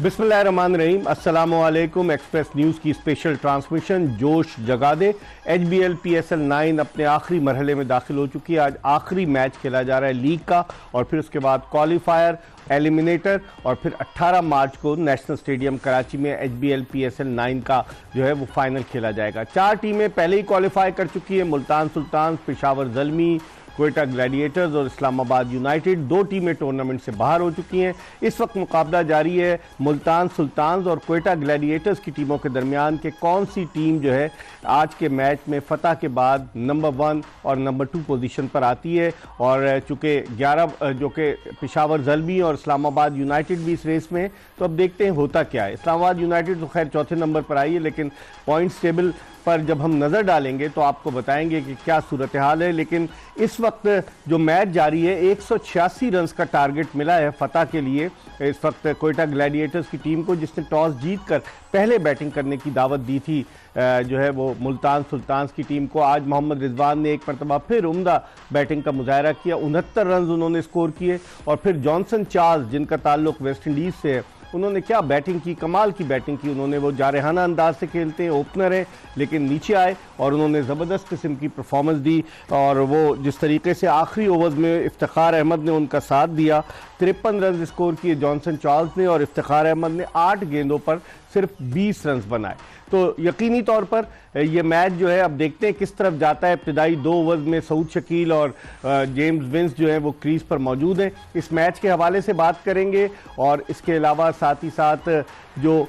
बिस्मिल्लाहिर्रहमानिर्रहीम, अस्सलामुअलैकुम। Express news की स्पेशल ट्रांसमिशन जोश जगा दे। HBL PSL 9 अपने आखिरी मरहले में दाखिल हो चुकी है। आज आखिरी मैच खेला जा रहा है लीग का, और फिर उसके बाद क्वालिफायर, एलिमिनेटर, और फिर 18 मार्च को नेशनल स्टेडियम कराची में HBL PSL 9 का जो है वो फाइनल खेला जाएगा। 4 टीमें पहले ही क्वालिफाई कर चुकी है। मुल्तान सुल्तान, पेशावर ज़ल्मी, क्वेटा ग्लैडिएटर्स और इस्लामाबाद यूनाइटेड। 2 टीमें टूर्नामेंट से बाहर हो चुकी हैं। इस वक्त मुकाबला जारी है मुल्तान सुल्तान और क्वेटा ग्लैडिएटर्स की टीमों के दरमियान कि कौन सी टीम जो है आज के मैच में फतह के बाद नंबर 1 और नंबर 2 पोजीशन पर आती है। और चूँकि 11 जो कि पेशावर ज़ल्मी और इस्लामाबाद यूनाइटेड भी इस रेस में, तो अब देखते हैं होता क्या है। इस्लामाबाद यूनाइटेड तो खैर चौथे नंबर पर आई है, लेकिन पॉइंट्स टेबल पर जब हम नज़र डालेंगे तो आपको बताएंगे कि क्या सूरत हाल है। लेकिन इस वक्त जो मैच जारी है, 186 रन का टारगेट मिला है फतह के लिए इस वक्त क्वेटा ग्लैडिएटर्स की टीम को, जिसने टॉस जीतकर पहले बैटिंग करने की दावत दी थी जो है वो मुल्तान सुल्तान की टीम को। आज मोहम्मद रिजवान ने एक मरतबा फिर उम्दा बैटिंग का मुजाहरा किया, 69 रन उन्होंने स्कोर किए। और फिर जॉनसन चार्ल्स, जिनका ताल्लुक वेस्ट इंडीज़ से है, उन्होंने क्या बैटिंग की, कमाल की बैटिंग की उन्होंने। वो जारहाना अंदाज से खेलते हैं, ओपनर है, लेकिन नीचे आए और उन्होंने ज़बरदस्त किस्म की परफॉर्मेंस दी। और वो जिस तरीके से आखिरी ओवर्स में इफ्तिखार अहमद ने उनका साथ दिया, 53 रन स्कोर किए जॉनसन चार्ल्स ने, और इफ्तिखार अहमद ने 8 गेंदों पर सिर्फ 20 रन बनाए। तो यकीनी तौर पर ये मैच जो है अब देखते हैं किस तरफ जाता है। इब्तिदाई 2 ओवर्स में सऊद शकील और जेम्स विंस जो है वो क्रीज पर मौजूद हैं। इस मैच के हवाले से बात करेंगे, और इसके अलावा साथ ही साथ जो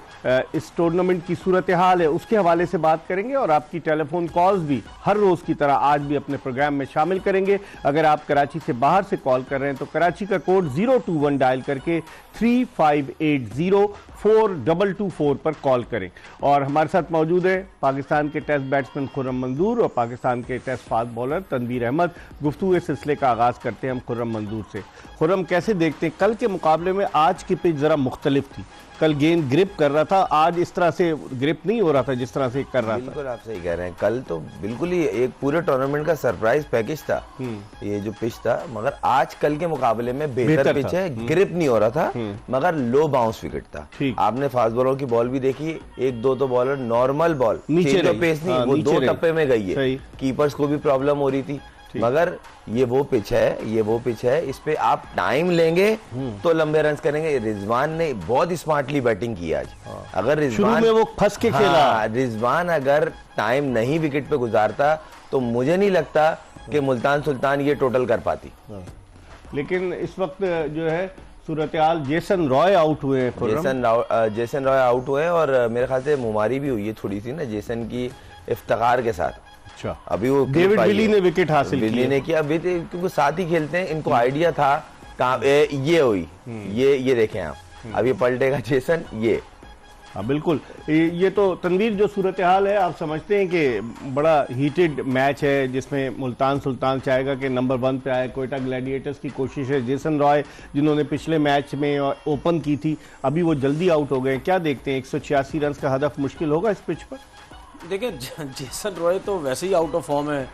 इस टूर्नामेंट की सूरत हाल है उसके हवाले से बात करेंगे। और आपकी टेलीफोन कॉल्स भी हर रोज़ की तरह आज भी अपने प्रोग्राम में शामिल करेंगे। अगर आप कराची से बाहर से कॉल कर रहे हैं तो कराची का कोड 021 डायल करके 35804224 पर कॉल करें। और हमारे साथ मौजूद है पाकिस्तान के टेस्ट बैट्समैन खुर्रम मंजूर और पाकिस्तान के test fast bowler Tanveer Ahmed. गुफ्तगू इस सिलसिले का आगाज़ करते हैं हम खुर्रम मंजूर से। खुर्रम, कैसे देखते हैं कल के मुकाबले में आज की पिच ज़रा मुख्तलिफ थी? कल गेंद ग्रिप कर रहा था, आज इस तरह से ग्रिप नहीं हो रहा था जिस तरह से कर रहा था। बिल्कुल आप सही कह रहे हैं, कल तो बिल्कुल ही एक पूरे टूर्नामेंट का सरप्राइज पैकेज था ये जो पिच था। मगर आज कल के मुकाबले में बेहतर पिच है, ग्रिप नहीं हो रहा था, मगर लो बाउंस विकेट था। आपने फास्ट बॉलर की बॉल भी देखी, 1-2 तो बॉलर नॉर्मल बॉल नीचे पेस नहीं, वो 2 टप्पे में गई है। कीपर्स को भी प्रॉब्लम हो रही थी, मगर ये वो पिच है, इस पे आप टाइम लेंगे तो लंबे रन करेंगे। रिजवान ने बहुत स्मार्टली बैटिंग की आज। अगर रिजवान में वो फंस के खेला, रिजवान अगर टाइम नहीं विकेट पे गुजारता तो मुझे नहीं लगता कि मुल्तान सुल्तान ये टोटल कर पाती। लेकिन इस वक्त जो है सूरत हाल, जेसन रॉय आउट हुए हैं। जेसन रॉय आउट हुए, और मेरे ख्याल से मुमारी भी हुई है थोड़ी सी ना जेसन की इफ्तिखार के साथ। अच्छा, अभी वो डेविड विली ने विकेट हासिल किया, विली ने किया। अभी क्योंकि साथ ही खेलते हैं, इनको आइडिया था ये हुई, ये देखें आप, अब ये पलटेगा जेसन ये। हाँ बिल्कुल, ये तो तनवीर जो सूरत हाल है, आप समझते हैं कि बड़ा हीटेड मैच है जिसमें मुल्तान सुल्तान चाहेगा कि नंबर 1 पे आए। क्वेटा ग्लैडिएटर्स की कोशिश है। जेसन रॉय जिन्होंने पिछले मैच में ओपन की थी, अभी वो जल्दी आउट हो गए। क्या देखते हैं, 186 रन का हदफ मुश्किल होगा इस पिच पर? देखिए, जेसन रॉय तो वैसे ही आउट ऑफ फॉर्म है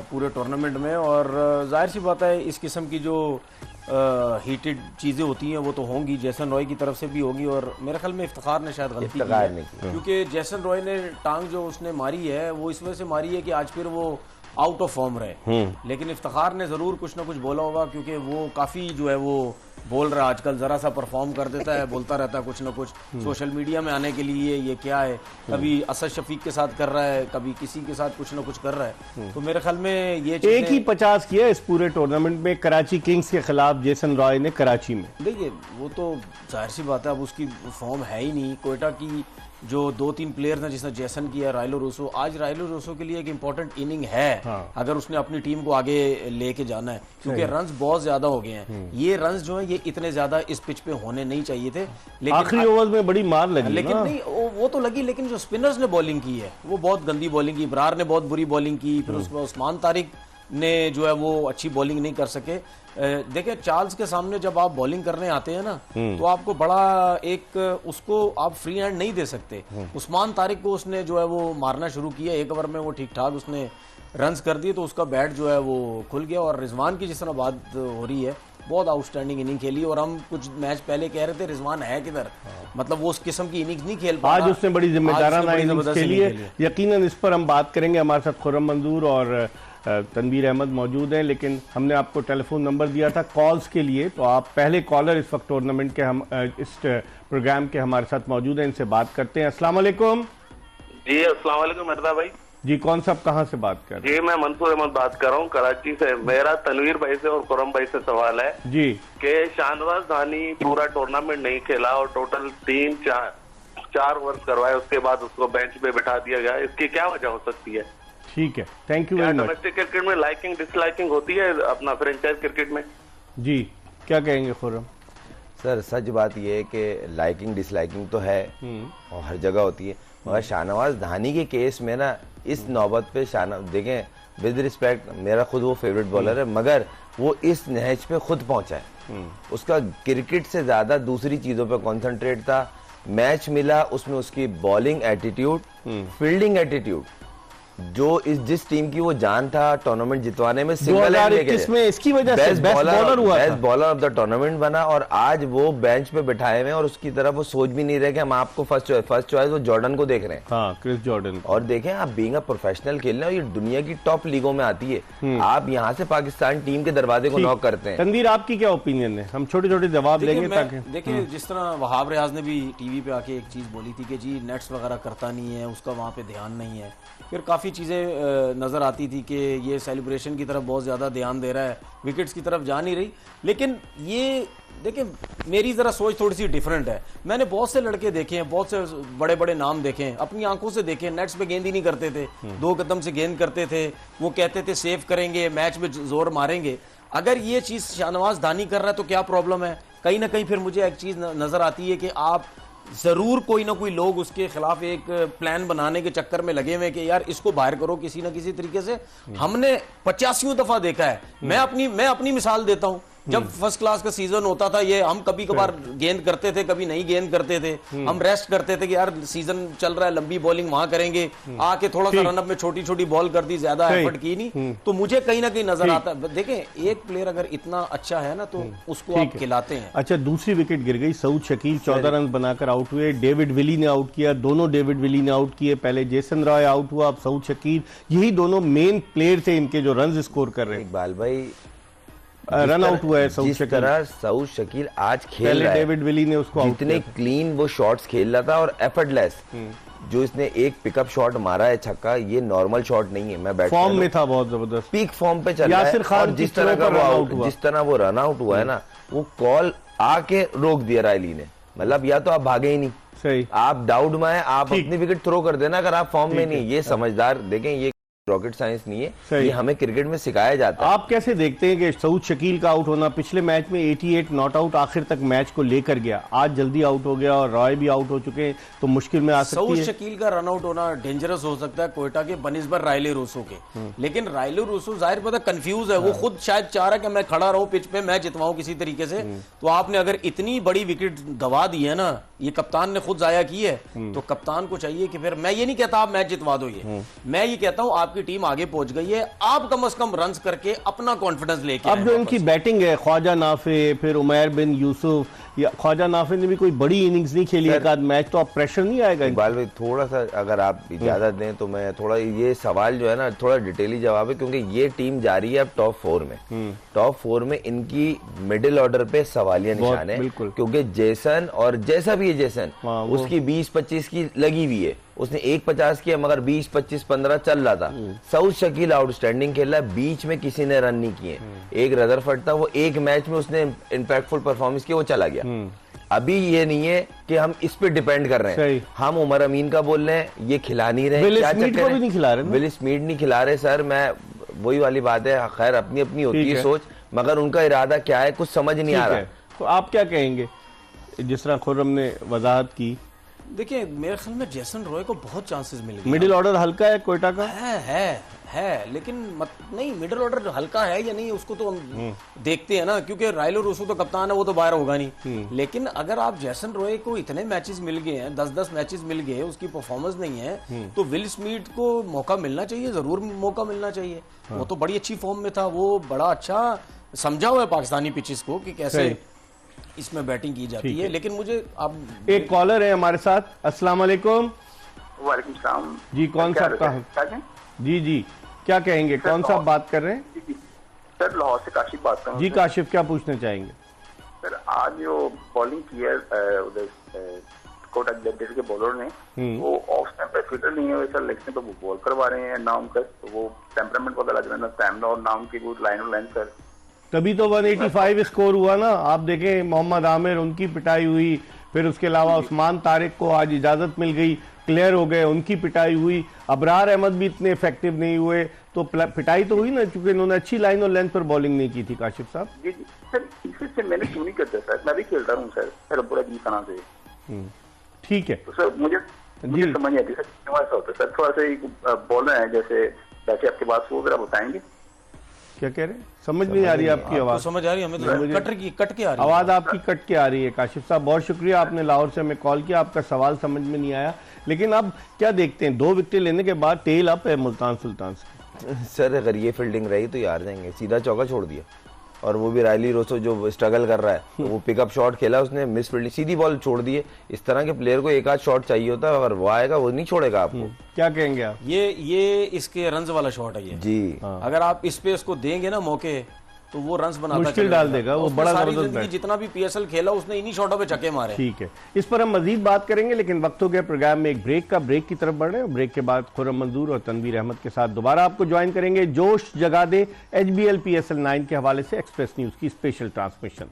पूरे टूर्नामेंट में, और जाहिर सी बात है इस किस्म की जो हीटेड चीज़ें होती हैं वो तो होंगी, जेसन रॉय की तरफ से भी होगी। और मेरे ख्याल में इफ्तिखार ने शायद गलती की है, क्योंकि जेसन रॉय ने टांग जो उसने मारी है वो इस वजह से मारी है कि आज फिर वो आउट ऑफ फॉर्म रहे। लेकिन इफ्तिखार ने ज़रूर कुछ ना कुछ बोला होगा, क्योंकि वो काफ़ी जो है वो बोल रहा है आजकल, ज़रा सा परफॉर्म कर देता है, बोलता रहता है कुछ ना कुछ सोशल मीडिया में आने के लिए। ये क्या है, कभी असद शफीक के साथ कर रहा है, कभी किसी के साथ कुछ ना कुछ कर रहा है। तो मेरे ख्याल में ये एक ही 50 किया इस पूरे टूर्नामेंट में कराची किंग्स के खिलाफ जेसन रॉय ने कराची में। देखिए, वो तो जाहिर सी बात है, अब उसकी फॉर्म है ही नहीं। कोयटा की जो 2-3 प्लेयर्स हैं जिसने जेसन किया, राइलो रोसो, आज राइलो रोसो के लिए एक इंपॉर्टेंट इनिंग है। अगर उसने अपनी टीम को आगे लेके जाना है, क्योंकि रन्स बहुत ज्यादा हो गए हैं। ये रन्स जो है ये इतने ज्यादा इस पिच पे होने नहीं चाहिए थे, लेकिन आखिरी ओवर में बड़ी मार लगी, लेकिन नहीं वो तो लगी, लेकिन जो स्पिनर्स ने बॉलिंग की है वो बहुत गंदी बॉलिंग की। इब्रार ने बहुत बुरी बॉलिंग की, फिर उसके बाद उस्मान तारिक ने जो है वो अच्छी बॉलिंग नहीं कर सके। देखिए, चार्ल्स के सामने जब आप बॉलिंग करने आते हैं ना, तो आपको बड़ा एक उसको आप फ्री हैंड नहीं दे सकते। उस्मान तारिक को उसने जो है वो मारना शुरू किया, 1 ओवर में वो ठीक ठाक उसने रन्स कर दिए, तो उसका बैट जो है वो खुल गया। और रिजवान की जिस तरह बात हो रही है, बहुत आउटस्टैंडिंग इनिंग खेली। और हम कुछ मैच पहले कह रहे थे रिजवान है किधर, मतलब वो उस किस्म की इनिंग्स नहीं खेल पा आज उसने बड़ी जिम्मेदाराना इनिंग्स खेली है। खेली। यकीनन इस पर हम बात करेंगे। हमारे साथ खुर्रम मंजूर और तनवीर अहमद मौजूद हैं, लेकिन हमने आपको टेलीफोन नंबर दिया था कॉल्स के लिए, तो आप पहले कॉलर इस वक्त टूर्नामेंट के हम इस प्रोग्राम के हमारे साथ मौजूद हैं, इनसे बात करते हैं। अस्सलाम वालेकुम। जी अस्सलाम वालेकुम मिर्जा भाई। जी कौन साहब कहाँ से बात कर रहे हैं? जी मैं मंसूर अहमद बात कर रहा हूँ कराची से। मेरा तनवीर भाई से और खुर्रम भाई से सवाल है जी कि शाहनवाज धानी पूरा टूर्नामेंट नहीं खेला और टोटल 3-4 ओवर करवाए, उसके बाद उसको बेंच पे बिठा दिया गया, इसकी क्या वजह हो सकती है? ठीक है, थैंक यू क्या वेरी मच। डोमेस्टिक क्रिकेट में लाइकिंग डिसलाइकिंग होती है अपना फ्रेंचाइज क्रिकेट में? जी क्या कहेंगे खुर्रम? सर सच बात यह है कि लाइकिंग डिसलाइकिंग तो है और हर जगह होती है, मगर शाहनवाज धानी के केस में ना इस नौबत पे देखें विद रिस्पेक्ट, मेरा खुद वो फेवरेट बॉलर है, मगर वो इस नहज पे खुद पहुंचा है। उसका क्रिकेट से ज्यादा दूसरी चीजों पे कंसंट्रेट था। मैच मिला उसमें उसकी बॉलिंग एटीट्यूड, फील्डिंग एटीट्यूड, जो जिस टीम की वो जान था टूर्नामेंट जितवाने में, सिंगल 2021 में इसकी वजह से बेस्ट बॉलर हुआ था, best bowler of the tournament बना, और आज वो बेंच पे बिठाए हुए हैं और उसकी तरफ वो सोच भी नहीं रहे कि हम आपको फर्स्ट चॉइस वो जॉर्डन को देख रहे हैं। हाँ, क्रिस जॉर्डन। और देखें आप बीइंग अ प्रोफेशनल खेल रहे हो, ये दुनिया की टॉप लीगों में आती है, आप यहाँ से पाकिस्तान टीम के दरवाजे को नॉक करते हैं। तनवीर आपकी क्या ओपिनियन है? हम छोटे छोटे जवाब लेंगे ताकि देखिए जिस तरह वहाब रियाज ने भी टीवी पे आके एक चीज बोली थी कि जी नेट्स वगैरह करता नहीं है, उसका वहाँ पे ध्यान नहीं है। फिर काफी चीजें नजर आती थी कि ये सेलिब्रेशन की तरफ बहुत ज्यादा ध्यान दे रहा है, विकेट्स की तरफ जा नहीं रही। लेकिन ये देखिए मेरी जरा सोच थोड़ी सी डिफरेंट है। मैंने बहुत से लड़के देखे हैं, बहुत से बड़े बड़े नाम देखे हैं, अपनी आंखों से देखे हैं, नेट्स पे गेंद ही नहीं करते थे, 2 कदम से गेंद करते थे, वो कहते थे सेव करेंगे, मैच में जोर मारेंगे। अगर ये चीज शाहनवाज धानी कर रहा है तो क्या प्रॉब्लम है? कहीं ना कहीं फिर मुझे एक चीज नजर आती है कि आप जरूर कोई ना कोई लोग उसके खिलाफ एक प्लान बनाने के चक्कर में लगे हुए कि यार इसको बाहर करो किसी ना किसी तरीके से। हमने 85 दफा देखा है। मैं अपनी मिसाल देता हूं, जब फर्स्ट क्लास का सीजन होता था, ये हम कभी कभार गेंद करते थे, कभी नहीं गेंद करते थे, हम रेस्ट करते थे कि यार सीजन चल रहा है, लंबी बॉलिंग वहां करेंगे, आके थोड़ा सा रनअप में छोटी छोटी बॉल कर दी, ज्यादा एफर्ट की नहीं। तो मुझे कहीं ना कहीं नजर आता है, देखें एक प्लेयर अगर इतना अच्छा है ना तो उसको आप खिलाते हैं। अच्छा, दूसरी विकेट गिर गई, सऊद शकील 14 रन बनाकर आउट हुए, डेविड विली ने आउट किया, दोनों डेविड विली ने आउट किए, पहले जेसन रॉय आउट हुआ, अब सऊद शकील, यही दोनों मेन प्लेयर थे इनके जो रन स्कोर कर रहे हैं। इकबाल भाई रन आउट हुआ है सऊद जिस शकील, तरह सऊद शकील आज खेल पहले रहा है, डेविड विली ने उसको आउट जितने क्लीन वो शॉट्स खेल रहा था और एफर्टलेस, जो इसने एक पिकअप शॉट मारा है छक्का, ये नॉर्मल शॉट नहीं है। मैं फॉर्म में था, बहुत जबरदस्त पीक फॉर्म पे चल रहा है। यासिर खान और जिस तरह का वो जिस तरह वो रन आउट हुआ है ना, वो कॉल आके रोक दिया रायली ने, मतलब या तो आप भागे ही नहीं, सही, आप डाउट में है, आप अपनी विकेट थ्रो कर देना अगर आप फॉर्म में नहीं। ये समझदार, देखें ये रॉकेट साइंस नहीं है, ये हमें क्रिकेट में सिखाया जाता है। आप कैसे देखते हैं कि सऊद शकील का आउट होना, पिछले मैच में 88 नॉट आउट आखिर तक मैच को लेकर गया, आज जल्दी आउट हो गया और रॉय भी आउट हो चुके हैं, तो मुश्किल में आ सकती सऊद है। शकील का रन आउट होना डेंजरस हो सकता है कोयटा के बनिस्बर रायले रूसो के, लेकिन रायले रूसो जाहिर पता कंफ्यूज है, वो खुद शायद चाह रहा है कि मैं खड़ा रहूं पिच पे, मैं जितवाऊं किसी तरीके से। तो आपने अगर इतनी बड़ी विकेट गवा दी है ना, ये कप्तान ने खुद जाया की है, तो कप्तान को चाहिए कि फिर, मैं ये नहीं कहता आप मैच जितवा दो, ये मैं ये कहता हूं आपकी टीम आगे पहुंच गई है, आप कम से कम रन्स करके अपना कॉन्फिडेंस लेके अब जो इनकी बैटिंग है, ख्वाजा नाफे, फिर उमैर बिन यूसुफ, या ख्वाजा नाफे ने भी कोई बड़ी इनिंग्स नहीं खेली एक आध मैच, तो अब प्रेशर नहीं आएगा? इकबाल भाई थोड़ा सा अगर आप इजाजत दें तो मैं थोड़ा, ये सवाल जो है ना थोड़ा डिटेली जवाब है, क्योंकि ये टीम जा रही है अब टॉप 4 में। टॉप 4 में इनकी मिडिल ऑर्डर पे सवालिया निशान है, क्योंकि जेसन, और जैसा भी है जेसन, उसकी 20-25 की लगी हुई है, उसने 1.50 किया मगर 20-25-15 चल रहा था। सऊद शकील आउटस्टैंडिंग खेल रहा है, बीच में किसी ने रन नहीं किए, एक रदरफर्ड था, वो एक मैच में उसने इम्पैक्टफुल परफॉर्मेंस की, वो चला गया। अभी ये नहीं है कि हम इस पे डिपेंड कर रहे हैं, हम उमर अमीन का बोल रहे हैं, ये खिला नहीं रहे, विल स्मिथ को भी नहीं खिला रहे, विल स्मिथ नहीं खिला रहे। सर मैं वही वाली बात है, खैर अपनी अपनी होती है सोच, मगर उनका इरादा क्या है कुछ समझ नहीं आ रहा। तो आप क्या कहेंगे, जिस तरह खुर्रम ने वजाहत की? देखिए मेरे ख्याल में जेसन रॉय को बहुत चांसेस मिल गए। मिडिल ऑर्डर हल्का है कोयटा का, है लेकिन नहीं, मिडिल ऑर्डर हल्का है या नहीं उसको तो हम देखते हैं ना, क्योंकि रायलो रूसो तो कप्तान है, वो तो बाहर होगा नहीं। लेकिन अगर आप जेसन रॉय को इतने मैचेस मिल गए हैं, 10-10 मैचेस मिल गए, उसकी परफॉर्मेंस नहीं है, तो विल स्मिथ को मौका मिलना चाहिए, जरूर मौका मिलना चाहिए। वो तो बड़ी अच्छी फॉर्म में था, वो बड़ा अच्छा समझा हुआ है पाकिस्तानी पिचेस को कि कैसे सही। इसमें बैटिंग की जाती ठीक है, है। लेकिन मुझे अब एक कॉलर है हमारे साथ। अस्सलाम वालेकुम वालेकुम सलाम जी, कौन सा आपका? जी जी, क्या कहेंगे, कौन सा आप बात कर रहे हैं? सर लाहौर से काशिफ बात कर रहा हूँ जी काशिफ, क्या पूछना चाहेंगे? सर। आज जो बॉलिंग की है उधर कोटा जैसे के बॉलर ने, वो ऑफ स्टैम्प पे फिटर नहीं है वैसा, लेग स्टैम्प पे वो बॉल करवा रहे हैं नाम का, तो वो टेम्परामेंट पता लग रहा है ना, स्टैमिना और नाम की वो लाइन और लाइन सर। तभी तो 185 स्कोर हुआ ना। आप देखें मोहम्मद आमिर, उनकी पिटाई हुई, फिर उसके अलावा उस्मान तारिक को आज इजाजत मिल गई, क्लियर हो गए, उनकी पिटाई हुई। अबरार अहमद भी इतने इफेक्टिव नहीं हुए, तो पिटाई तो हुई ना, क्योंकि इन्होंने अच्छी लाइन और लेंथ पर बॉलिंग नहीं की थी काशिफ साहब। जी जी सर, इससे मैंने क्यों नहीं करता सर, मैं भी खेलता हूँ सर पूरा दिन तरह से। ठीक है तो सर मुझे समझ नहीं आती सर क्यों ऐसा होता है सर। थोड़ा सा बॉलर है जैसे वैसे आपके पास वो अगर आप बताएंगे। क्या कह रहे हैं? समझ नहीं आ रही आपकी आपको आवाज। समझ आ रही है? हमें तो कट के आ रही है आवाज आपकी कट के आ रही है काशिफ साहब। बहुत शुक्रिया, आपने लाहौर से हमें कॉल किया, आपका सवाल समझ में नहीं आया। लेकिन अब क्या देखते हैं, 2 विकेट लेने के बाद टेल अप है मुल्तान सुल्तान से। सर अगर ये फील्डिंग रही तो ये हार जाएंगे, सीधा चौका छोड़ दिया। और वो भी रायली रोसो जो स्ट्रगल कर रहा है, तो वो पिकअप शॉट खेला उसने, मिस फील्डिंग, सीधी बॉल छोड़ दिए। इस तरह के प्लेयर को एक आध शॉट चाहिए होता है, अगर वो आएगा वो नहीं छोड़ेगा आपको। क्या कहेंगे आप? ये इसके रन्स वाला शॉट है ये जी अगर आप इस पे इसको देंगे ना मौके, तो वो रन्स बनाता मुश्किल चलेगा। डाल देगा, वो उसने बड़ा सारी जबरदस्त जिंदगी बैट। जितना भी पीएसएल खेला उसने इन्हीं शॉटों पे छक्के मारे। ठीक है, इस पर हम मजीद बात करेंगे, लेकिन वक्त हो गया प्रोग्राम में एक ब्रेक का। ब्रेक की तरफ बढ़ रहे हैं। ब्रेक के बाद खुर्रम मंजूर और तनवीर अहमद के साथ दोबारा आपको ज्वाइन करेंगे। जोश जगा दे HBL PSL 9 के हवाले से एक्सप्रेस न्यूज की स्पेशल ट्रांसमिशन।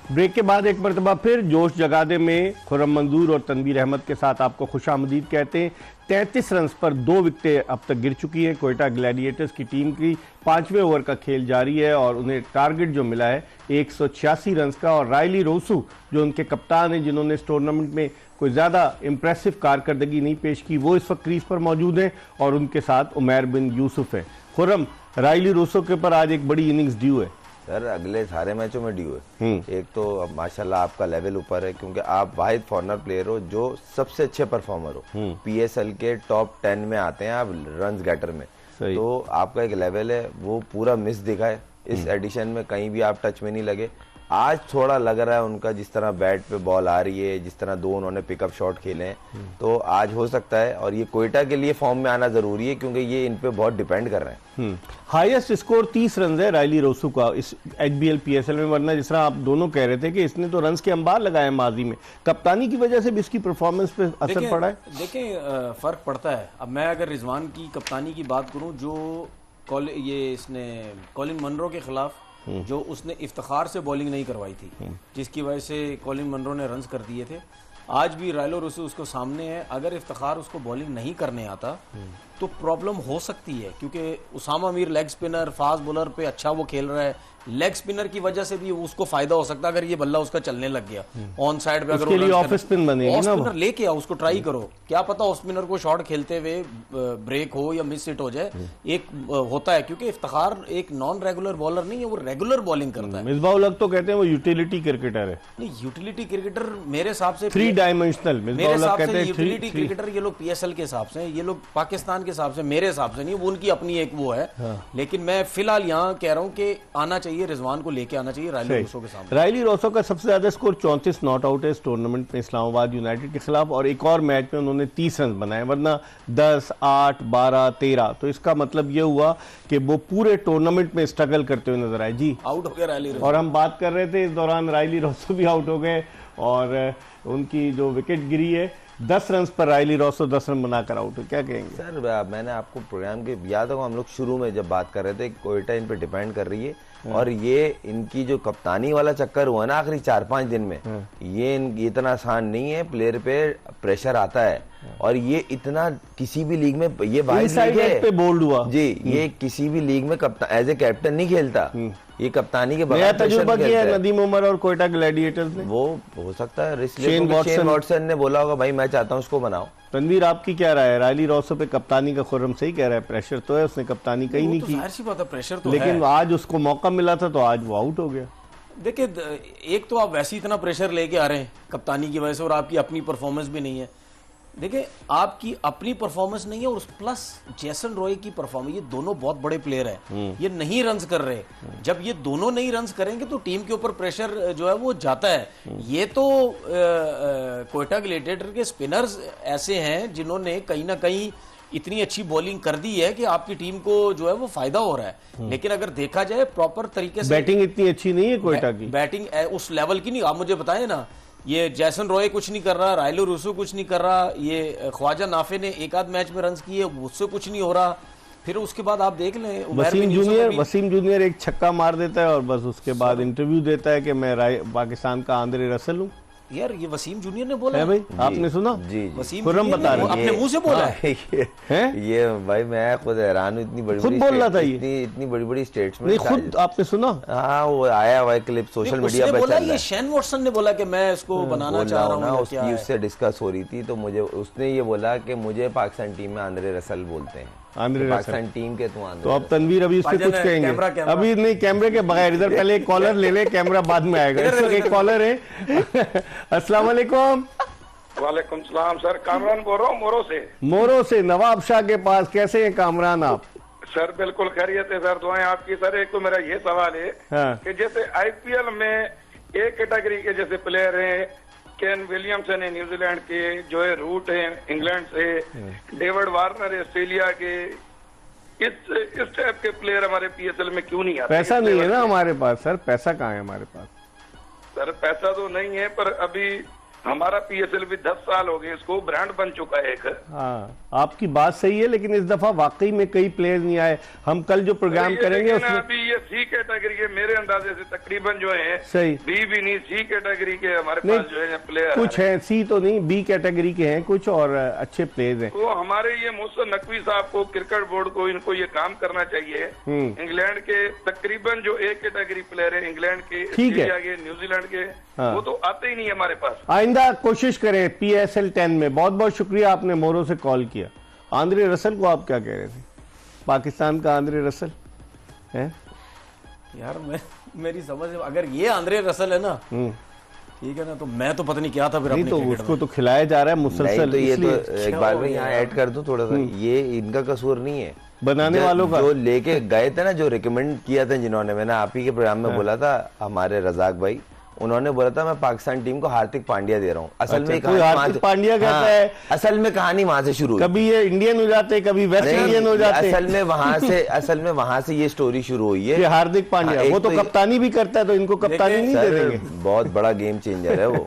ब्रेक के बाद एक मरतबा फिर जोश जगादे में खुर्रम मंजूर और तनवीर अहमद के साथ आपको खुशामदीद कहते हैं। 33 रन पर 2 विकेटें अब तक गिर चुकी हैं कोयटा ग्लैडिएटर्स की टीम की। 5वें ओवर का खेल जारी है और उन्हें टारगेट जो मिला है 186 रन का। और रायली रोसू जो उनके कप्तान हैं, जिन्होंने इस टूर्नामेंट में कोई ज़्यादा इंप्रेसिव कारकर्दगी नहीं पेश की, वो इस वक्त क्रीज पर मौजूद हैं और उनके साथ उमैर बिन यूसुफ है। खुर्रम, रायली रोसू के ऊपर आज एक बड़ी इनिंग्स ड्यू है। सर अगले सारे मैचों में ड्यू है। एक तो अब माशाल्लाह आपका लेवल ऊपर है, क्योंकि आप वाहिद फॉरनर प्लेयर हो जो सबसे अच्छे परफॉर्मर हो। PSL के टॉप 10 में आते हैं आप रन्स गेटर में, तो आपका एक लेवल है वो पूरा मिस दिखा है इस एडिशन में, कहीं भी आप टच में नहीं लगे। आज थोड़ा लग रहा है उनका, जिस तरह बैट पे बॉल आ रही है, जिस तरह 2 उन्होंने पिकअप शॉट खेले हैं, तो आज हो सकता है। और ये कोयटा के लिए फॉर्म में आना जरूरी है, क्योंकि ये इन पे बहुत डिपेंड कर रहे हैं। हाईएस्ट स्कोर 30 रन है रायली रोसू का इस HBL PSL में, वरना जिस तरह आप दोनों कह रहे थे कि इसने तो रन्स के अंबार लगाए माजी में, कप्तानी की वजह से भी इसकी परफॉर्मेंस पे असर पड़ा है। देखें फर्क पड़ता है। अब मैं अगर रिजवान की कप्तानी की बात करूं, जो ये इसने कॉलिन मनरो के खिलाफ जो उसने इफ्तिखार से बॉलिंग नहीं करवाई थी, जिसकी वजह से कॉलिन मनरो ने रन्स कर दिए थे, आज भी रायलो रोसू उसको सामने है। अगर इफ्तिखार उसको बॉलिंग नहीं करने आता तो प्रॉब्लम हो सकती है, क्योंकि Usama Mir leg spinner, fast bowler पे अच्छा वो खेल रहा है। लेग स्पिनर की वजह से भी उसको फायदा हो सकता है अगर ये बल्ला उसका चलने लग गया ऑन साइड पे। अगर उसके लिए ऑफ स्पिन बनेगी ना, ऑफ स्पिनर लेके आओ, उसको ट्राई करो, क्या पता ऑफ स्पिनर को शॉट खेलते हुए ब्रेक हो या मिस हिट हो जाए। एक होता है, क्योंकि इफ्तिखार एक नॉन रेगुलर बॉलर नहीं है, वो रेगुलर बॉलिंग करता है। मिसबाह उल हक तो कहते हैं वो यूटिलिटी क्रिकेटर है। नहीं, यूटिलिटी क्रिकेटर मेरे हिसाब से 3 डायमेंशनल मेरे हिसाब से यूटिलिटी क्रिकेटर ये लोग PSL के हिसाब से, ये लोग पाकिस्तान के हिसाब से, मेरे हिसाब से नहीं, वो उनकी अपनी एक वो है। लेकिन मैं फिलहाल यहाँ कह रहा हूँ कि आना चाहिए, रिजवान को लेके आना चाहिए रायली रोसो के सामने। रायली रोसो का सबसे ज्यादा स्कोर 34 नॉट आउट है इस टूर्नामेंट में इस्लामाबाद यूनाइटेड के खिलाफ, और एक और मैच में उन्होंने 30 रन बनाए, वरना 10, 8, 12, 13। तो इसका मतलब ये हुआ कि वो पूरे टूर्नामेंट में स्ट्रगल करते हुए नजर आए। जी आउट हो गया रायली रोसो। और हम बात कर रहे थे इस दौरान रायली रोसो भी आउट हो गए और उनकी जो विकेट गिरी है 10 रन पर रायली रोसो 10 रन बनाकर आउट हो। क्या कहेंगे सर? मैंने आपको प्रोग्राम के याद होगा, हम लोग शुरू में जब बात कर रहे थे कोयटा इन पे डिपेंड कर रही है, और ये इनकी जो कप्तानी वाला चक्कर हुआ ना आखिरी 4-5 दिन में, ये इतना आसान नहीं है। प्लेयर पे प्रेशर आता है, और ये इतना किसी भी लीग में, ये वाइड लीग है पे बोल्ड हुआ जी, ये किसी भी लीग में एज ए कैप्टन नहीं खेलता, ये कप्तानी के नया बगैर तजुर्बा किया है नदीम उमर और कोयटा ग्लैडिएटर्स ने। वो हो सकता है शेन वॉटसन ने बोला होगा भाई मैं चाहता हूँ उसको बनाओ। तनवीर, आपकी क्या राय है? रायली रोसो पे कप्तानी का खुर्रम सही कह रहा है, प्रेशर तो है, उसने कप्तानी कहीं नहीं की, जाहिर सी बात है प्रेशर तो लेकिन है। आज उसको मौका मिला था तो आज वो आउट हो गया। देखिए एक तो आप वैसे ही इतना प्रेशर लेके आ रहे हैं कप्तानी की वजह से, और आपकी अपनी परफॉर्मेंस भी नहीं है। देखिए आपकी अपनी परफॉर्मेंस नहीं है और प्लस जेसन रॉय की परफॉर्मेंस, ये दोनों बहुत बड़े प्लेयर हैं, ये नहीं रन्स कर रहे। जब ये दोनों नहीं रन्स करेंगे तो टीम के ऊपर प्रेशर जो है वो जाता है। ये तो कोयटा ग्लेडिएटर के स्पिनर्स ऐसे हैं जिन्होंने कहीं ना कहीं इतनी अच्छी बॉलिंग कर दी है कि आपकी टीम को जो है वो फायदा हो रहा है। लेकिन अगर देखा जाए प्रॉपर तरीके से बैटिंग इतनी अच्छी नहीं है कोयटा की, बैटिंग उस लेवल की नहीं। आप मुझे बताएं ना, ये जैसन रॉय कुछ नहीं कर रहा, रायलो रूसो कुछ नहीं कर रहा, ये ख्वाजा नाफे ने एक आध मैच में रन्स किए, उससे कुछ नहीं हो रहा। फिर उसके बाद आप देख लें वसीम जूनियर एक छक्का मार देता है और बस उसके बाद इंटरव्यू देता है कि मैं पाकिस्तान का आंद्रे रसल हूँ। यार ये वसीम जूनियर ने बोला है भाई, आपने सुना? जी वसीम खुर्रम बता रहे अपने मुंह से बोला है। ये भाई मैं खुद हैरान हूँ, इतनी बड़ी खुद बोल रहा था ये, इतनी बड़ी बड़ी स्टेट्समेंट नहीं खुद आपने सुना? हाँ वो आया हुआ क्लिप सोशल मीडिया पे चल रहा है। ये शेन वॉटसन ने बोला कि मैं इसको बनाना चाह रहा हूँ, उसकी उससे डिस्कस हो रही थी तो मुझे उसने ये बोला कि मुझे पाकिस्तान टीम में आंद्रे रसल बोलते हैं, पाकिस्तान टीम के तो अब तनवीर अभी इससे कुछ कहेंगे? अभी नहीं, कैमरे के बगैर, इधर पहले एक कॉलर ले ले, कैमरा बाद में आएगा। एक कॉलर है। अस्सलाम वालेकुम। वालेकुम सलाम सर, कामरान बोल रहा हूँ मोरो से नवाब शाह के पास। कैसे हैं कामरान आप? सर बिल्कुल खैरियत है सर, दुआएं आपकी। सर एक तो मेरा ये सवाल है कि जैसे आईपीएल में ए कैटेगरी के जैसे प्लेयर हैं, केन विलियमसन है न्यूजीलैंड के, जोए रूट है इंग्लैंड से, डेविड वार्नर है ऑस्ट्रेलिया के, इस टाइप के प्लेयर हमारे पीएसएल में क्यों नहीं आते? पैसा नहीं है ना हमारे पास सर, पैसा कहाँ है हमारे पास? सर पैसा तो नहीं है, पर अभी हमारा पीएसएल भी 10 साल हो गए, इसको ब्रांड बन चुका है एक। हाँ आपकी बात सही है, लेकिन इस दफा वाकई में कई प्लेयर नहीं आए। हम कल जो प्रोग्राम करेंगे उसमें अभी ये सी कैटेगरी के मेरे अंदाजे से तकरीबन जो है सही बी भी नहीं, सी कैटेगरी के हमारे पास जो है प्लेयर कुछ है, सी तो नहीं, बी कैटेगरी के हैं कुछ और अच्छे प्लेयर्स हैं। तो हमारे ये मोहसिन नकवी साहब को, क्रिकेट बोर्ड को, इनको ये काम करना चाहिए। इंग्लैंड के तकरीबन जो ए कैटेगरी प्लेयर है इंग्लैंड के, ऑस्ट्रेलिया के, न्यूजीलैंड के, वो तो आते ही नहीं हमारे पास। आइंदा कोशिश करें पीएसएल 10 में। बहुत बहुत शुक्रिया, आपने मोरो से कॉल किया। आंद्रे रसल को आप क्या कह रहे थे? पाकिस्तान का आंद्रे रसल है यार, मेरी समझ में अगर ये आंद्रे रसल है ना, ठीक है ना, तो मैं तो पता नहीं क्या था फिर। नहीं तो उसको तो खिलाया जा रहा है मुसलसल। तो ये तो एक बार में यहाँ ऐड कर दूं थोड़ा सा, ये इनका कसूर नहीं है, बनाने वालों का। जो लेके गए थे ना, जो रिकमेंड किया था जिन्होंने, मैंने आप ही के प्रोग्राम में बोला था, हमारे रजाक भाई, उन्होंने बोला था मैं पाकिस्तान टीम को हार्दिक पांड्या दे रहा हूँ। असल में हार्दिक पांड्या कहता है, असल में कहानी वहां से शुरू हुई। कभी ये इंडियन हो जाते, कभी वेस्ट इंडियन हो जाते। असल में वहां से ये स्टोरी शुरू हुई है। हार्दिक पांड्या वो तो कप्तानी भी करता है, तो इनको कप्तानी नहीं दे देंगे? बहुत बड़ा गेम चेंजर है वो।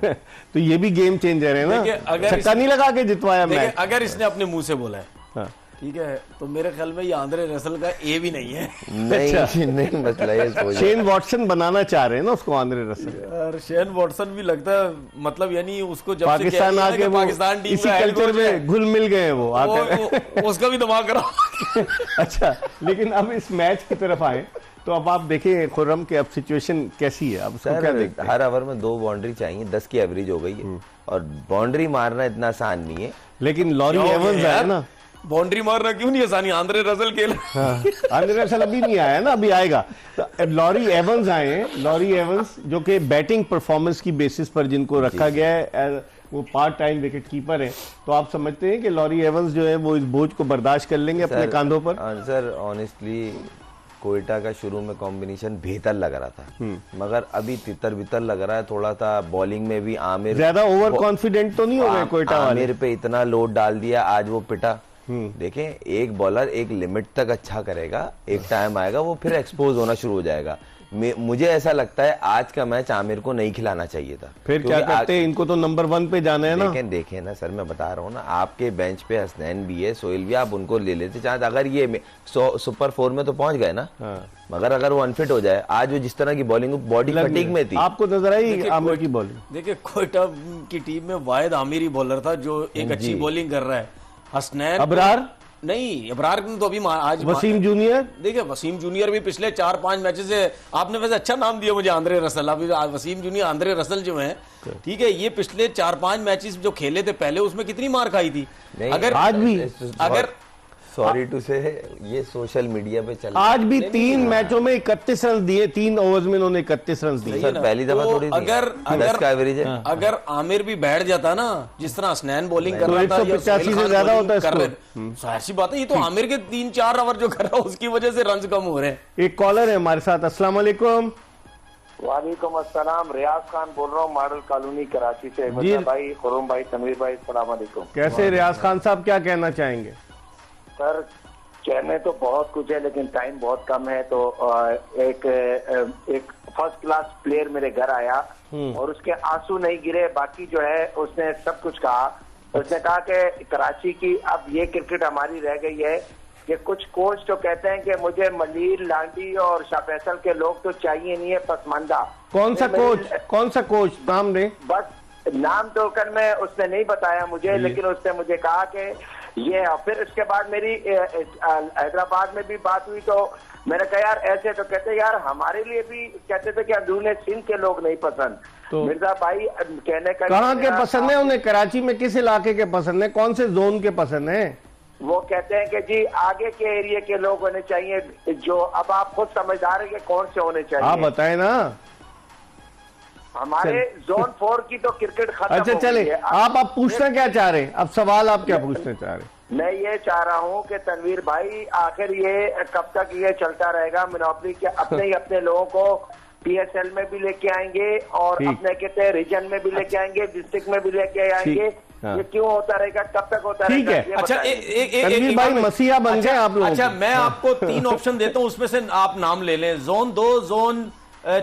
तो ये भी गेम चेंजर है ना, छक्का नहीं लगा के जितवाया मैच। अगर इसने अपने मुंह से बोला है, ठीक है, तो मेरे ख्याल में ये आंद्रे रसल का ए भी नहीं है। नहीं मसला ये शेन वॉटसन बनाना चाह रहे हैं ना उसको आंद्रे रसल। यार शेन वॉटसन भी लगता है, मतलब यानी उसको जब पाकिस्तान आके पाकिस्तान टीम इसी कल्चर में घुल मिल गए वो आकर, उसका भी दिमाग खराब। अच्छा, लेकिन अब इस मैच की तरफ आए तो अब आप देखें खुर्रम के अब सिचुएशन कैसी है? अब उसको क्या देखते हैं? हर ओवर में 2 बाउंड्री चाहिए, 10 की एवरेज हो गई है, और बाउंड्री मारना इतना आसान नहीं है। लेकिन लॉरी एवंस है ना, बाउंड्री मारना क्यों नहीं आसानी? आंद्रे रसल के आंद्रे रसल अभी नहीं आया ना, अभी आएगा। तो लॉरी एवंस आए हैं, लॉरी एवंस जो कि बैटिंग परफॉर्मेंस की बेसिस पर जिनको रखा गया है, वो पार्ट टाइम विकेट कीपर है। तो आप समझते हैं कि लॉरी एवंस जो है वो इस बोझ को बर्दाश्त कर लेंगे अपने कांधों पर? सर ऑनेस्टली कोयटा का शुरू में कॉम्बिनेशन बेहतर लग रहा था, मगर अभी तितर बितर लग रहा है थोड़ा सा। बॉलिंग में भी आमिर ज्यादा ओवर कॉन्फिडेंट तो नहीं हो गए कोयटा वाले? आमिर पे इतना लोड डाल दिया, आज वो पिटा। देखें, एक बॉलर एक लिमिट तक अच्छा करेगा, एक टाइम आएगा वो फिर एक्सपोज होना शुरू हो जाएगा। मुझे ऐसा लगता है आज का मैच आमिर को नहीं खिलाना चाहिए था। फिर क्या करते हैं? इनको तो नंबर 1 पे जाना है ना। देखें ना सर, मैं बता रहा हूँ ना, आपके बेंच पे हसनैन भी है, सोहेल भी, आप उनको ले लेते चाहे। अगर ये सुपर 4 में तो पहुंच गए ना, मगर अगर वो अनफिट हो जाए, आज वो जिस तरह की बॉलिंग बॉडी फटीग में थी, आपको नजर आई आमिर की बॉलिंग? देखिए कोयटा की टीम में वाहिद आमिर ही बॉलर था जो एक अच्छी बॉलिंग कर रहा है। हसनैन, अबरार नहीं, अबरार तो अभी आज वसीम जूनियर, देखिए वसीम जूनियर भी पिछले 4-5 मैचेस से, आपने वैसे अच्छा नाम दिया मुझे आंद्रे रसल। अभी वसीम जूनियर, आंद्रे रसल जो हैं, ठीक है, ये पिछले 4-5 मैचेस जो खेले थे पहले, उसमें कितनी मार खाई थी। अगर आज भी, अगर सॉरी टू से ये सोशल मीडिया पे चल आज भी 3 मैचों में 31 रन दिए, 3 ओवर्स में उन्होंने 31 रन दिए। सर पहली दफा तो थोड़ी अगर का एवरेज है। अगर आमिर भी बैठ जाता ना, जिस तरह हसनैन बॉलिंग कर रहा था, 185 से ज्यादा होता है इसको। ऐसी बात है, ये तो आमिर के 3-4 ओवर जो कर रहा है उसकी वजह से रन कम हो रहे हैं। एक कॉलर है हमारे साथ। अस्सलाम वालेकुम। वालेकुम अस्सलाम, रियाज खान बोल रहा हूँ, मॉडल कॉलोनी कराची से। जी भाई, खुर्रम भाई, तनवीर भाई, अस्सलाम वालेकुम। कैसे रियाज खान साहब, क्या कहना चाहेंगे? सर कहने तो बहुत कुछ है लेकिन टाइम बहुत कम है। तो एक फर्स्ट क्लास प्लेयर मेरे घर आया और उसके आंसू नहीं गिरे, बाकी जो है उसने सब कुछ कहा। उसने कहा कि कराची की अब ये क्रिकेट हमारी रह गई है कि कुछ कोच तो कहते हैं कि मुझे मलीर, लांडी और शाह फैसल के लोग तो चाहिए नहीं है, पसमानदा। कौन सा कोच नाम दे? बस नाम तो कर में उसने नहीं बताया मुझे, लेकिन उसने मुझे कहा कि ये। फिर उसके बाद मेरी हैदराबाद में भी बात हुई तो मैंने कहा यार ऐसे, तो कहते यार हमारे लिए भी कहते थे कि अंदरूनी सिंध के लोग नहीं पसंद। तो मिर्जा भाई कहने का कहाँ के पसंद है उन्हें? कराची में किस इलाके के पसंद है? कौन से जोन के पसंद है? वो कहते हैं कि जी आगे के एरिया के लोग होने चाहिए, जो अब आप खुद समझदार है कि कौन से होने चाहिए। आप बताएं ना। हमारे जोन 4 की तो क्रिकेट खत्म। अच्छा चले, आप पूछना क्या चाह रहे हैं? अब सवाल आप क्या पूछना चाह रहे हैं? मैं ये चाह रहा हूँ कि तनवीर भाई आखिर ये कब तक ये चलता रहेगा? मोनोपोली के अपने ही अपने लोगों को PSL में भी लेके आएंगे और अपने कहते हैं रीजन में भी लेके आएंगे, डिस्ट्रिक्ट में भी लेके आएंगे। ये क्यों होता रहेगा? कब तक होता रहेगा? ठीक है। अच्छा तनवीर भाई मसीहा बन गए आप लोग। अच्छा मैं आपको 3 ऑप्शन देता हूं, उसमें से आप नाम ले लें। जोन 2, जोन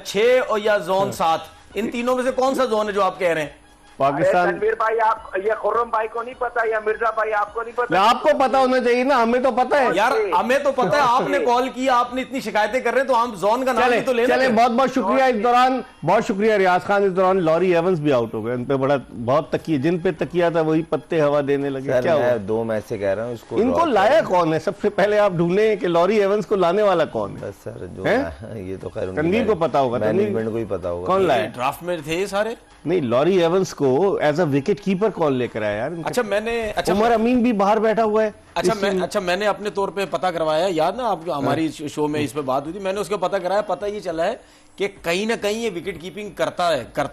6 और या जोन 7, इन तीनों में से कौन सा जोन है जो आप कह रहे हैं? पाकिस्तान। तनवीर भाई आप, ये खुर्रम भाई को नहीं पता या मिर्जा भाई आपको नहीं पता? आपको पता होना चाहिए ना, हमें तो पता है यार। हमें तो पता है, आपने कॉल किया, आपने इतनी शिकायतें कर रहे हैं तो हम जोन का नाम भी तो लेना। चले, बहुत बहुत शुक्रिया। इस दौरान बहुत शुक्रिया रियाज खान। इस दौरान लॉरी एवंस भी आउट हो गए, उन पे बहुत तकिया, जिन पे तकिया था वही पत्ते हवा देने लगे। क्या हुआ? 2 मैच से कह रहा हूँ इसको। इनको लाया कौन है? सबसे पहले आप ढूंढे कि लॉरी एवंस को लाने वाला कौन है? सर जो ये तो खैर तनवीर को पता होगा, मैनेजमेंट को ही पता होगा कौन लाया। ड्राफ्ट में थे सारे। नहीं, लॉरी एवंस को एज अ विकेट कीपर कौन लेकर आया यार? अच्छा उमर अमीन भी बाहर बैठा हुआ है। अच्छा मैंने अपने तौर पे पता करवाया, याद ना आप हमारी शो में इस पे बात हुई थी, मैंने उसको पता कराया। पता ये चला है कि कहीं ना कहीं ये विकेट कीपिंग करता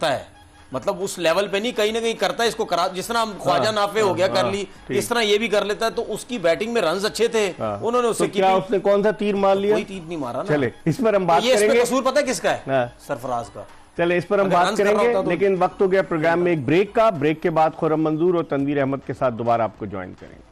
है, मतलब उस लेवल पे नहीं, कहीं ना कहीं करता है इसको। जिस तरह हम ख्वाजा नाफे हो गया कर ली, इस तरह ये भी कर लेता है। तो उसकी बैटिंग में रन्स अच्छे थे, उन्होंने उससे क्या उसने कौन सा तीर मार लिया? कोई तीर नहीं मारा ना। चले, इस पर हम बात करेंगे। करेंगे। कसूर पता है किसका है? सरफराज का। चले, इस पर हम बात करेंगे, लेकिन वक्त हो गया प्रोग्राम में एक ब्रेक का। ब्रेक के बाद खुर्रम मंजूर और तनवीर अहमद के साथ दोबारा आपको ज्वाइन करेंगे।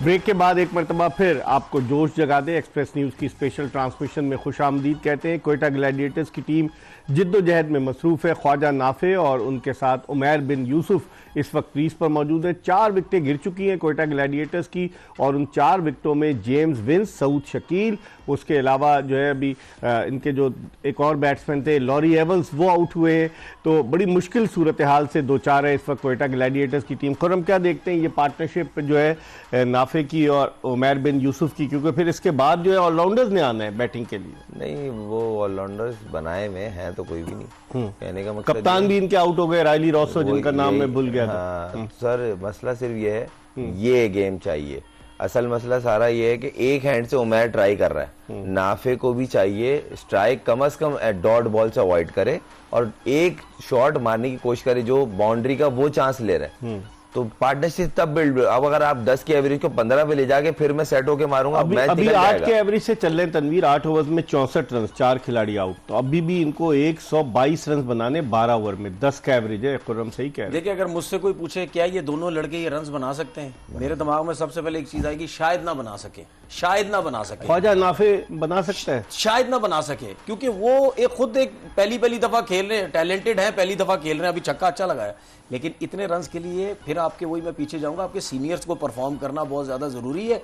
ब्रेक के बाद एक मरतबा फिर आपको जोश जगा दे एक्सप्रेस न्यूज की स्पेशल ट्रांसमिशन में खुशामदीद कहते हैं। कोयटा ग्लैडिएटर्स की टीम जिद्दोजहद में मसरूफ है। ख्वाजा नाफे और उनके साथ उमैर बिन यूसुफ इस वक्त क्रीज पर मौजूद है। 4 विकेटें गिर चुकी हैं कोयटा ग्लैडिएटर्स की और उन 4 विकेटों में जेम्स विंस, सऊद शकील, उसके अलावा जो है अभी इनके जो एक और बैट्समैन थे लॉरी एवंस, वो आउट हुए हैं। तो बड़ी मुश्किल सूरत हाल से 2-4 है इस वक्त कोयटा ग्लैडिएटर्स की टीम। खुर्रम क्या देखते हैं ये पार्टनरशिप जो है नाफे की और उमैर बिन यूसुफ की? क्योंकि फिर इसके बाद जो है ऑलराउंडर्स ने आना है बैटिंग के लिए। नहीं, वो ऑलराउंडर्स बनाए में हैं तो कोई भी नहीं। कहने का मतलब कप्तान भी इनके आउट हो गए, रायली रॉसो जिनका नाम मैं भूल गया था। सर मसला सिर्फ ये है, ये गेम चाहिए। असल मसला सारा ये है कि एक हैंड से उमैर ट्राई कर रहा है, नाफे को भी चाहिए स्ट्राइक कम से कम डॉट बॉल से अवॉइड करे और एक शॉट मारने की कोशिश करे जो बाउंड्री का वो चांस ले रहा है। तो पार्टनरशिप तब बिल्ड। अब अगर आप 10 की एवरेज को 15 पे ले जाके फिर मैं सेट होके मारूंगा, अभी 8 के एवरेज से चल रहे हैं तनवीर। 8 ओवर्स में 64 रन, 4 खिलाड़ी आउट। तो अभी भी इनको 122 रन बनाने 12 ओवर में। 10 का एवरेज है। खुर्रम सही कह रहे हैं। देखिए, अगर मुझसे कोई पूछे क्या ये दोनों लड़के ये रन बना सकते हैं, मेरे दिमाग में सबसे पहले एक चीज आएगी, शायद ना बना सके। शायद ना बना सके। ख्वाजा नाफे बना सकता है, शायद ना बना सके, क्योंकि वो खुद एक पहली दफा खेल रहे हैं, टैलेंटेड है, पहली दफा खेल रहे हैं। अभी छक्का अच्छा लगाया, लेकिन इतने रन्स के लिए फिर आपके वही मैं पीछे जाऊंगा, आपके सीनियर्स को परफॉर्म करना बहुत ज्यादा जरूरी है।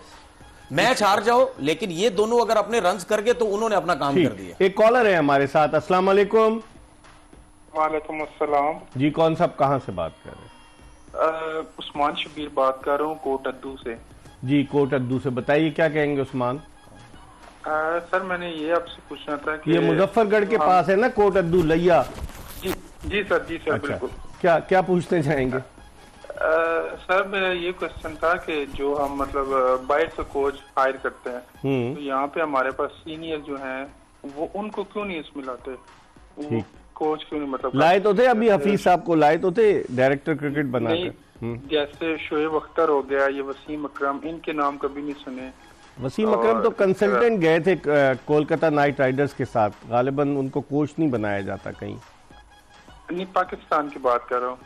मैच हार जाओ, लेकिन ये दोनों अगर अपने रन्स कर गए तो उन्होंने अपना काम कर दिया। एक कॉलर है हमारे साथ। अस्सलाम वालेकुम। वालेकुम अस्सलाम जी, कौन साहब कहां से बात कर रहे हैं? उस्मान शबीर बात कर रहा हूँ कोट अद्दू से। जी, कोट अद्दू से। बताइए क्या कहेंगे उस्मान? सर मैंने ये आपसे पूछना था कि ये मुजफ्फरगढ़ के पास है ना कोट अद्दू, लैया? जी सर अच्छा, बिल्कुल। क्या पूछने चाहेंगे? सर मेरा ये क्वेश्चन था कि जो हम मतलब बाहर से कोच हायर करते हैं तो यहाँ पे हमारे पास सीनियर जो हैं वो उनको क्यों नहीं इसमें लाते, वो कोच क्यों नहीं मतलब लाए तो थे, अभी हफीज साहब को लाए तो थे डायरेक्टर क्रिकेट बनाकर। जैसे शोएब अख्तर हो गया, ये वसीम अकरम, इनके नाम कभी नहीं सुने। वसीम अकरम तो कंसल्टेंट गए थे कोलकाता नाइट राइडर्स के साथ, गालिबन उनको कोच नहीं बनाया जाता कहीं। नहीं, पाकिस्तान की बात कर रहा हूँ।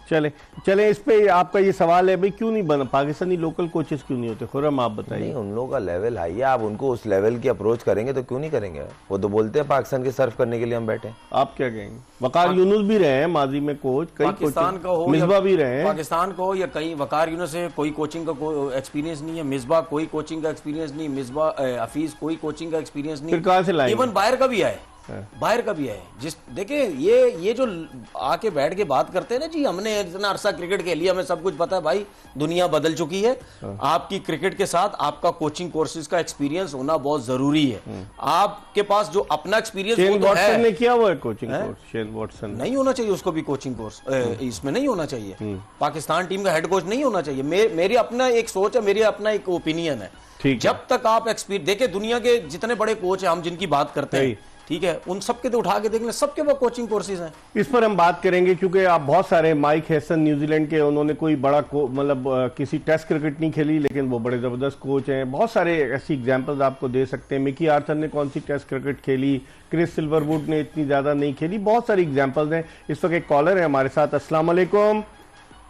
चले इस पे आपका ये सवाल है भाई, क्यों नहीं बना पाकिस्तानी लोकल कोचेस, क्यों नहीं होते? खुर्रम आप बताइए। नहीं, उन लोगों का लेवल हाई है, आप उनको उस लेवल की अप्रोच करेंगे तो क्यों नहीं करेंगे? वो तो बोलते हैं पाकिस्तान के सर्व करने के लिए हम बैठे हैं। आप क्या कहेंगे? वकार यूनुस भी रहे हैं माजी में कोच, कई पाकिस्तान का हो, मिसबा भी रहे हैं पाकिस्तान को, या कहीं वकार यूनुस है, कोई कोचिंग का एक्सपीरियंस नहीं है, मिसबा कोई कोचिंग का एक्सपीरियंस नहीं, मिसबा हफीज कोई कोचिंग का एक्सपीरियंस नहीं। फिर कहाँ से लाएंगे? इवन बाहर का भी आए, बाहर का भी है। जिस देखिए ये जो आके बैठ के बात करते हैं ना जी, हमने इतना अरसा क्रिकेट खेली, हमें सब कुछ पता है। भाई दुनिया बदल चुकी है। आपकी क्रिकेट के साथ आपका कोचिंग कोर्सेज का एक्सपीरियंस होना बहुत जरूरी है। आपके पास जो अपना एक्सपीरियंस शेन वॉटसन ने किया हुआ है कोचिंग कोर्स, शेन वॉटसन नहीं होना चाहिए उसको भी कोचिंग कोर्स इसमें नहीं होना चाहिए। पाकिस्तान टीम का हेड कोच नहीं होना चाहिए। मेरी अपना एक सोच है, मेरी अपना एक ओपिनियन है। जब तक आप एक्सपीरियंस देखिए, दुनिया के जितने बड़े कोच है हम जिनकी बात करते हैं, ठीक है, उन सबके तो उठा के देख लें, सबके पास कोचिंग कोर्सेज हैं। इस पर हम बात करेंगे क्योंकि आप बहुत सारे, माइक हेसन न्यूजीलैंड के, उन्होंने कोई बड़ा मतलब किसी टेस्ट क्रिकेट नहीं खेली लेकिन वो बड़े जबरदस्त कोच हैं। बहुत सारे ऐसी एग्जांपल्स आपको दे सकते हैं। मिकी आर्थर ने कौन सी टेस्ट क्रिकेट खेली, क्रिस सिल्वरवुड ने इतनी ज्यादा नहीं खेली। बहुत सारी एग्जाम्पल्स हैं। इस वक्त एक कॉलर है हमारे साथ। अस्सलाम वालेकुम।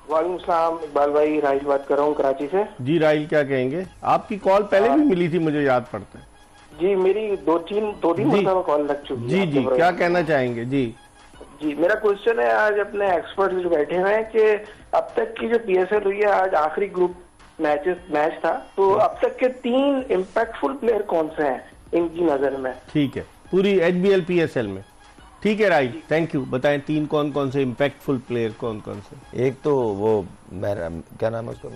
वालेकुम सलाम, इकबाल भाई, राहिल बात कर रहा हूँ कराची से। जी राहिल, क्या कहेंगे? आपकी कॉल पहले भी मिली थी, मुझे याद पड़ता है। जी, मेरी दो तीन मरतबा कॉल लग चुकी है। जी, क्या कहना चाहेंगे? जी, मेरा क्वेश्चन है, आज अपने एक्सपर्ट जो बैठे हुए हैं कि अब तक की जो PSL हुई है, आज आखिरी ग्रुप मैच था, तो अब तक के 3 इम्पैक्टफुल प्लेयर कौन से हैं इनकी नजर में? ठीक है, पूरी HBL PSL में। ठीक है राहिल, थैंक यू। बताएं 3 कौन से इम्पैक्टफुल प्लेयर कौन से? एक तो वो क्या नाम है उसको,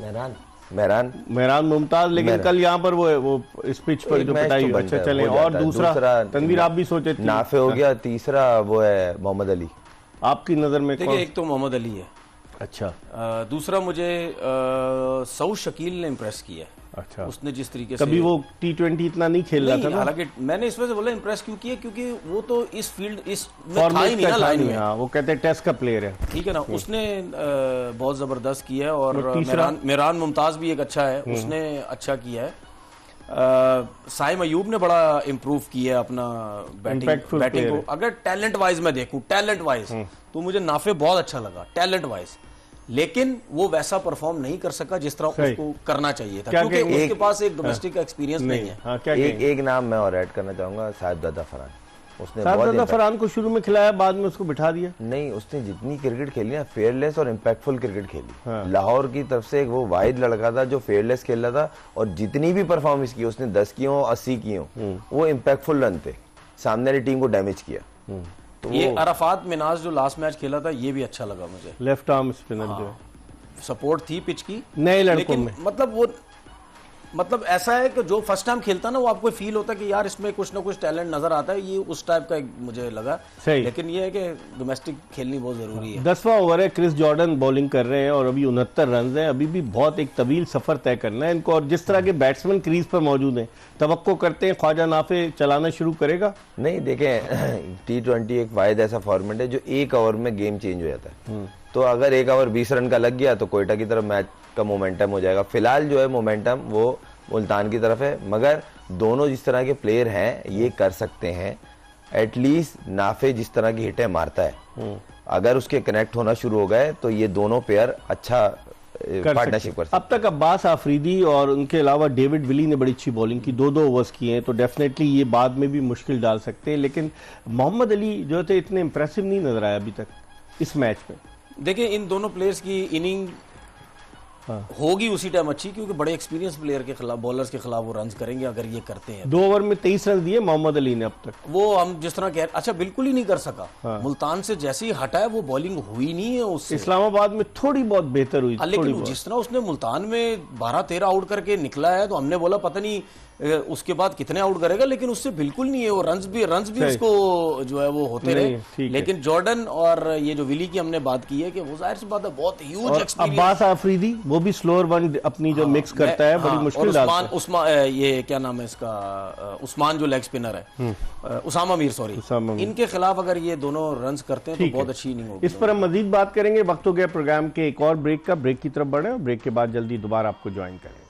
मेहरान मुमताज, लेकिन कल यहाँ पर वो इस पिच पर जो पिटाई। अच्छा चलें, और दूसरा तनवीर आप भी सोचे? नाफे हो गया। तीसरा वो है मोहम्मद अली। आपकी नजर में देखिए, एक तो मोहम्मद अली है। अच्छा। दूसरा मुझे सऊद शकील ने इम्प्रेस किया। अच्छा, उसने जिस तरीके से, कभी वो T20 इतना नहीं खेल रहा था ना। हालांकि मैंने इस वजह से बोला इम्प्रेस क्यों किया, क्योंकि वो तो इस फील्ड में था ही नहीं ना लाइन में। वो कहते हैं टेस्ट का प्लेयर है, ठीक है ना। उसने बहुत जबरदस्त किया है। और मेहरान मुमताज भी एक अच्छा है, उसने अच्छा किया है। साइम अयूब ने बड़ा इम्प्रूव किया है अपना बैटिंग को। अगर टैलेंट वाइज मैं देखूं, टैलेंट वाइज तो मुझे नाफे बहुत अच्छा लगा टैलेंट वाइज, लेकिन वो वैसा परफॉर्म नहीं कर सका जिस तरह उसको करना चाहिए था, क्योंकि उसके पास एक डोमेस्टिक एक्सपीरियंस नहीं है। एक नाम मैं और ऐड करना चाहूंगा, साहिबजादा फरहान। उसने साहिबजादा फरहान को शुरू में खिलाया, बाद में उसको बिठा दिया। नहीं, उसने जितनी क्रिकेट खेली ना, फेयरलेस और इम्पैक्टफुल क्रिकेट खेली। लाहौर की तरफ से एक वो वाहिद लड़का था जो फेयरलेस खेल रहा था, और जितनी भी परफॉर्मेंस की उसने 10 की हो 80 की हो, वो इम्पैक्टफुल रन थे, सामने वाली टीम को डैमेज किया। तो ये अराफात मिनाज जो लास्ट मैच खेला था, ये भी अच्छा लगा मुझे। लेफ्ट आर्म स्पिनर जो सपोर्ट थी पिच की नए लड़कों में, मतलब ऐसा है कि जो फर्स्ट टाइम खेलता ना, वो आपको फील होता है कि यार इसमें कुछ ना कुछ टैलेंट नजर आता है। ये उस टाइप का मुझे लगा सही। लेकिन ये है कि डोमेस्टिक खेलनी बहुत जरूरी है। 10वां ओवर है, क्रिस जॉर्डन बॉलिंग कर रहे हैं और अभी 69 रन हैं। अभी भी बहुत एक तवील सफर तय करना है इनको, और जिस तरह के बैट्समैन क्रीज पर मौजूद हैं, तवक्को करते हैं ख्वाजा नाफे चलाना शुरू करेगा। नहीं, देखें T20 एक वाहिद ऐसा फॉर्मेट है जो 1 ओवर में गेम चेंज हो जाता है। तो अगर 1 ओवर 20 रन का लग गया तो कोयटा की तरफ मैच का मोमेंटम हो जाएगा। फिलहाल जो है मोमेंटम वो मुल्तान की तरफ है, मगर दोनों जिस तरह के प्लेयर हैं ये कर सकते हैं। एटलीस्ट नाफे जिस तरह की हिटें मारता है, अगर उसके कनेक्ट होना शुरू हो गए तो ये दोनों प्लेयर अच्छा पार्टनरशिप कर सकते। अब तक अब्बास आफरीदी और उनके अलावा डेविड विली ने बड़ी अच्छी बॉलिंग की, 2-2 ओवर्स किए हैं, तो डेफिनेटली ये बाद में भी मुश्किल डाल सकते हैं। लेकिन मोहम्मद अली जो थे इतने इंप्रेसिव नहीं नजर आया अभी तक इस मैच में। देखिए, इन दोनों प्लेयर्स की इनिंग होगी उसी टाइम अच्छी, क्योंकि बड़े एक्सपीरियंस प्लेयर के खिलाफ, बॉलर्स के खिलाफ वो रन करेंगे अगर ये करते हैं। 2 ओवर में 23 रन दिए मोहम्मद अली ने अब तक। वो हम जिस तरह कह रहे, अच्छा बिल्कुल ही नहीं कर सका। मुल्तान से जैसे ही हटा है वो बॉलिंग हुई नहीं है उससे। इस्लामाबाद में थोड़ी बहुत बेहतर हुई, लेकिन जिस तरह उसने मुल्तान में 12-13 आउट करके निकला है, तो हमने बोला पता नहीं उसके बाद कितने आउट करेगा, लेकिन उससे बिल्कुल नहीं है। वो रन्स भी उसको जो है वो होते रहे। लेकिन जॉर्डन और ये जो विली की हमने बात की है कि वो जाहिर सी बात है बहुत ह्यूज एक्सपीरियंस। अब्बास आफरीदी वो भी स्लोअर वन अपनी जो मिक्स करता है, बड़ी मुश्किल डालता है। उस्मान ये क्या नाम है इसका, उस्मान जो लेग स्पिनर है, उसामा मीर, सॉरी, इनके खिलाफ अगर ये दोनों रन्स करते हैं तो बहुत अच्छी इनिंग होगी। इस पर हम मजीद बात करेंगे। वक्त हो गया प्रोग्राम के एक और ब्रेक का। ब्रेक की तरफ बढ़े और ब्रेक के बाद जल्दी दोबारा आपको ज्वाइन करेंगे।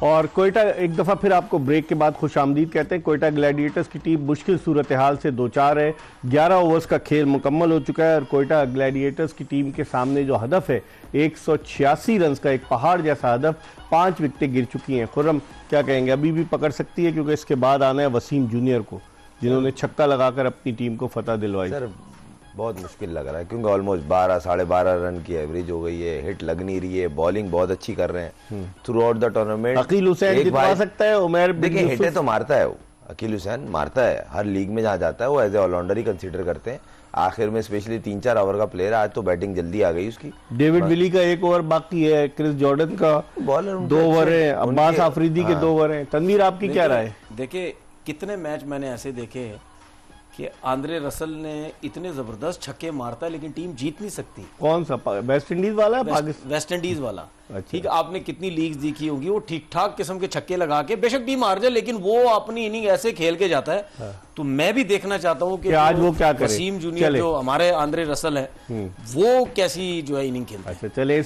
और कोयटा एक दफ़ा फिर आपको ब्रेक के बाद खुशामदीद कहते हैं। कोयटा ग्लैडिएटर्स की टीम मुश्किल सूरत हाल से 2-4 है। 11 ओवर्स का खेल मुकम्मल हो चुका है और कोयटा ग्लैडिएटर्स की टीम के सामने जो हदफ है 186 रन का, एक पहाड़ जैसा हदफ, 5 विकेटें गिर चुकी हैं। खुर्रम क्या कहेंगे, अभी भी पकड़ सकती है? क्योंकि इसके बाद आना है वसीम जूनियर को, जिन्होंने छक्का लगाकर अपनी टीम को फतह दिलवाई। सर बहुत मुश्किल लग रहा है, क्योंकि ऑलमोस्ट 12-12.5 रन की एवरेज हो गई है, हिट लग नहीं रही है, बॉलिंग बहुत अच्छी कर रहे हैं throughout the tournament. Akeal Hosein जितवा सकता है, उमर देखिए हिटें तो मारता है वो, अकील हुसैन मारता है, हर लीग में जहाँ जाता है वो एज ए ऑलराउंडर ही कंसीडर करते हैं। आखिर में स्पेशली 3-4 ओवर का प्लेयर, आज तो बैटिंग जल्दी आ गई उसकी। डेविड विली का 1 ओवर बाकी है, क्रिस जॉर्डन का बॉलर 2 ओवर है, अब्बास आफरीदी के 2 ओवर है। तनवीर आपकी क्या राय? देखिए कितने मैच मैंने ऐसे देखे कि आंद्रे रसल ने इतने जबरदस्त छक्के मारता है लेकिन टीम जीत नहीं सकती। कौन सा, वेस्ट इंडीज वाला? वेस्ट इंडीज वाला। ठीक है, आपने कितनी लीग्स देखी होगी, वो ठीक ठाक किस्म के छक्के लगा के बेशक टीम हार जाए, लेकिन वो अपनी इनिंग ऐसे खेल के जाता है। तो मैं भी देखना चाहता हूँ कि आज वो क्या करे, वसीम जूनियर जो हमारे आंद्रे रसल है वो कैसी जो है इनिंग खेलता है। अच्छा चले